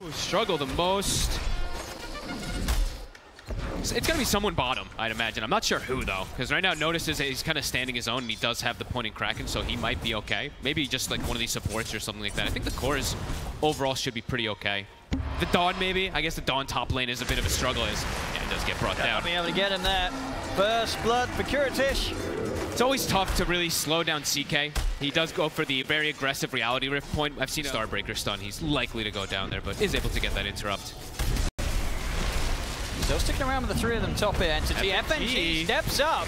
Who struggle the most? It's gonna be someone bottom, I'd imagine. I'm not sure who though, because right now notices he's kind of standing his own and he does have the point in Kraken, so he might be okay. Maybe just like one of these supports or something like that. I think the cores overall should be pretty okay. The Dawn maybe. I guess the Dawn top lane is a bit of a struggle. Yeah, it does get brought down. Be able to get him there. First blood for Virtus. It's always tough to really slow down CK. He does go for the very aggressive reality rift point. I've seen a Starbreaker stun. He's likely to go down there, but is able to get that interrupt. Still sticking around with the three of them top here. Entity FNG steps up.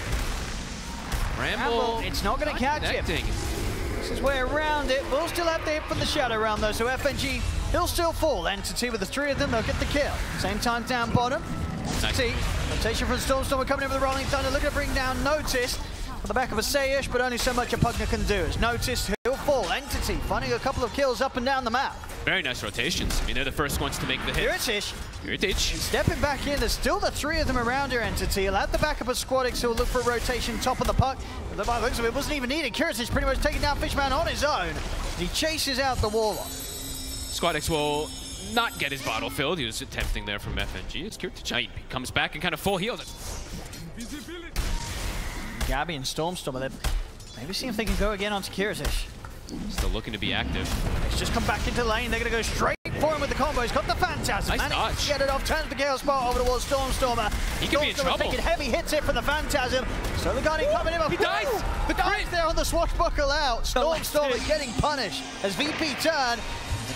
Ramble, it's not going to catch him. This is way around it. We'll still have the hit from the Shadow round though, so FNG, he'll still fall. Entity with the three of them, they'll get the kill. Same time down bottom. Nice. Rotation from Stormstormer coming in with the Rolling Thunder, looking to bring down Notice on the back of a Sayish, but only so much a Pugna can do. As Notice, he'll fall. Entity finding a couple of kills up and down the map. Very nice rotations. I mean, they're the first ones to make the hit. Virtus. Stepping back in, there's still the three of them around here, Entity. He'll have the backup of Squadix, who'll look for a rotation top of the puck. But by the looks of it, wasn't even needed. Virtus pretty much taking down Fishman on his own. He chases out the Warlock. Squadix will not get his bottle filled. He was attempting there from FNG. It's Virtus. He comes back and kind of full heals. Gabby and Stormstormer, maybe see if they can go again onto Virtus. Still looking to be active. He's just come back into lane. They're going to go straight for him with the combo. He's got the Phantasm. Nice dodge. Get it off, turns the Gale Spot over towards Stormstormer. He could be in trouble. Taking heavy hits here from the Phantasm. Sologani coming in. He dies. The dive there on the swashbuckle out. Stormstormer getting punished as VP turn.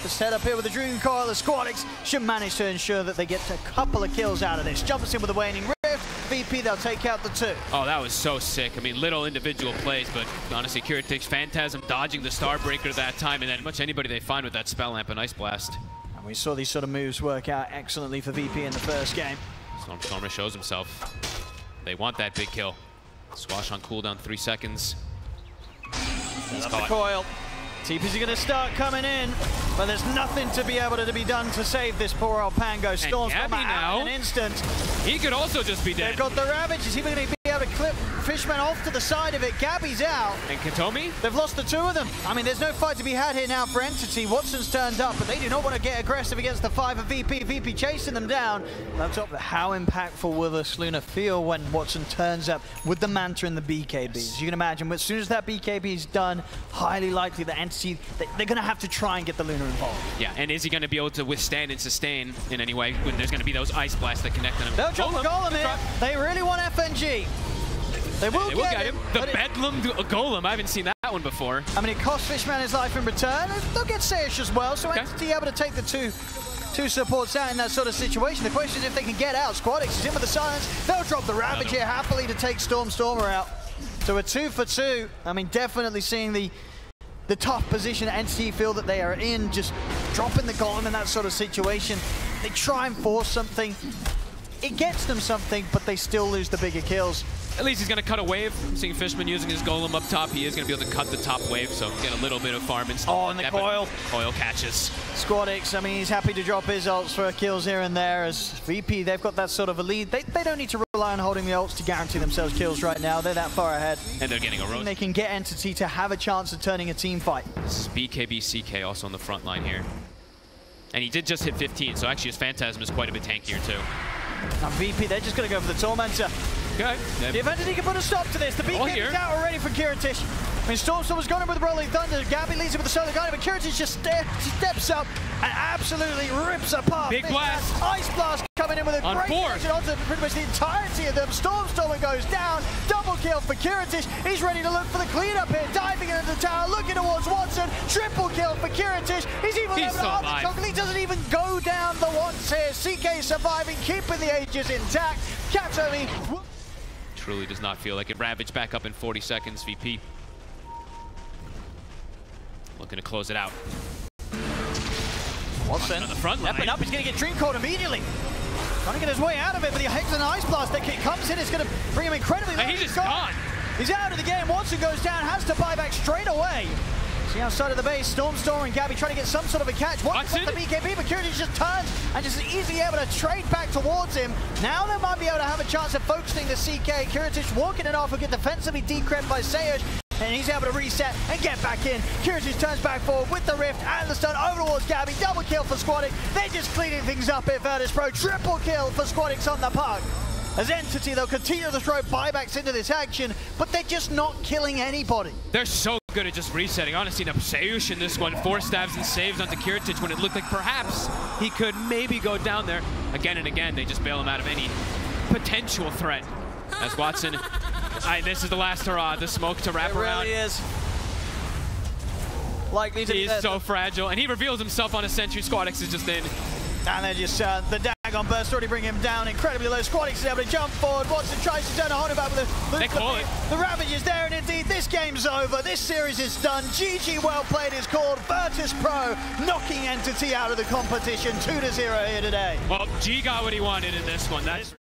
The setup here with the Dream Coil, the Squadix should manage to ensure that they get a couple of kills out of this. Jumps in with the Waning Rift. VP, they'll take out the two. Oh, that was so sick. I mean, little individual plays, but honestly, Virtus Phantasm dodging the Starbreaker that time, and then much anybody they find with that Spell Lamp and Ice Blast. And we saw these sort of moves work out excellently for VP in the first game. Stormstormer shows himself. They want that big kill. Swash on cooldown, 3 seconds. He's caught. The coil. TP's going to start coming in, but there's nothing to be able to be done to save this poor old Pango. Stormstormer out in an instant. He could also just be dead. They've got the Ravage. Is he going to be able to clip Fishman off to the side of it? Gabby's out. And Katomi? They've lost the two of them. I mean, there's no fight to be had here now for Entity. Watson's turned up, but they do not want to get aggressive against the 5 of VP. VP chasing them down. On top of how impactful will the Sluna feel when Watson turns up with the Manta and the BKBs? Yes. You can imagine, as soon as that BKB is done, highly likely the Entity, they're going to have to try and get the Luna involved. Yeah, and is he going to be able to withstand and sustain in any way when there's going to be those Ice Blasts that connect on him? They'll drop the Golem here. They really want FNG. They will get him. The Bedlam Golem, I haven't seen that one before. I mean, it costs Fishman his life in return. They'll get Sayish as well, so Entity able to take the two supports out in that sort of situation. The question is if they can get out. Squadix is in with the silence. They'll drop the Ravage here happily to take Stormstormer out. So a 2 for 2. I mean, definitely seeing the tough position Entity feel that they are in, just dropping the Golem in that sort of situation. They try and force something. It gets them something, but they still lose the bigger kills. At least he's going to cut a wave. I'm seeing Fishman using his Golem up top. He is going to be able to cut the top wave, so get a little bit of farm. Oh, and the coil. Coil catches. Squadix, I mean, he's happy to drop his ults for kills here and there. As VP, they've got that sort of a lead. They don't need to rely on holding the ults to guarantee themselves kills right now. They're that far ahead. And they're getting a roast. They can get Entity to have a chance of turning a team fight. This is BKB CK also on the front line here. And he did just hit 15, so actually his Phantasm is quite a bit tankier too. Now VP, they're just going to go for the Tormentor. Okay. If Entity can put a stop to this, the BKB is out already for Virtus. I mean, Stormstormer's gone in with the Rolling Thunder. Gabby leads it with the Sologani, but Virtus just steps up and absolutely rips apart. Big blast. Ice Blast coming in with a great connection onto pretty much the entirety of them. Stormstormer goes down. Double kill for Virtus. He's ready to look for the cleanup here. Diving into the tower, looking towards Watson. Triple kill for Virtus. He's even able to arm the chocolate. He doesn't even go down the once here. CK surviving, keeping the ages intact. Katomi truly does not feel like it. Ravage back up in 40 seconds. VP looking to close it out. Watson on the front line. Stepping up, he's going to get Dream Coiled immediately. Trying to get his way out of it, but he hits an Ice Blast. That kick comes in, it's going to bring him incredibly low. He's just gone. He's out of the game. Watson goes down, has to buy back straight away. See outside of the base, Stormstormer and Gabby trying to get some sort of a catch. Watson the BKB, but Virtus just turns and just easily able to trade back towards him. Now they might be able to have a chance of focusing the CK. Virtus walking it off will get defensively decrept by Sayish. and he's able to reset and get back in. Curious turns back forward with the Rift and the stun over towards Gabby. Double kill for Squadix. They're just cleaning things up here, Virtus.pro. Triple kill for Squadix on the puck. As Entity, they'll continue to throw buybacks into this action, but they're just not killing anybody. They're so good at just resetting. Honestly, Pseush in this one, 4 stabs and saves onto Kiritich when it looked like perhaps he could maybe go down there. Again and again, they just bail him out of any potential threat. As Watson, this is the last hurrah, the smoke to wrap around. It really is. Likely to He's so fragile, and he reveals himself on a sentry. Squadix is just in. And then just the Dagon burst already bring him down incredibly low. Squadix is able to jump forward. Watson tries to turn a Honda back with the Ravage is there, and indeed this game's over. This series is done. GG well played is called. Virtus.pro knocking Entity out of the competition 2-0 here today. Well, G got what he wanted in this one. That's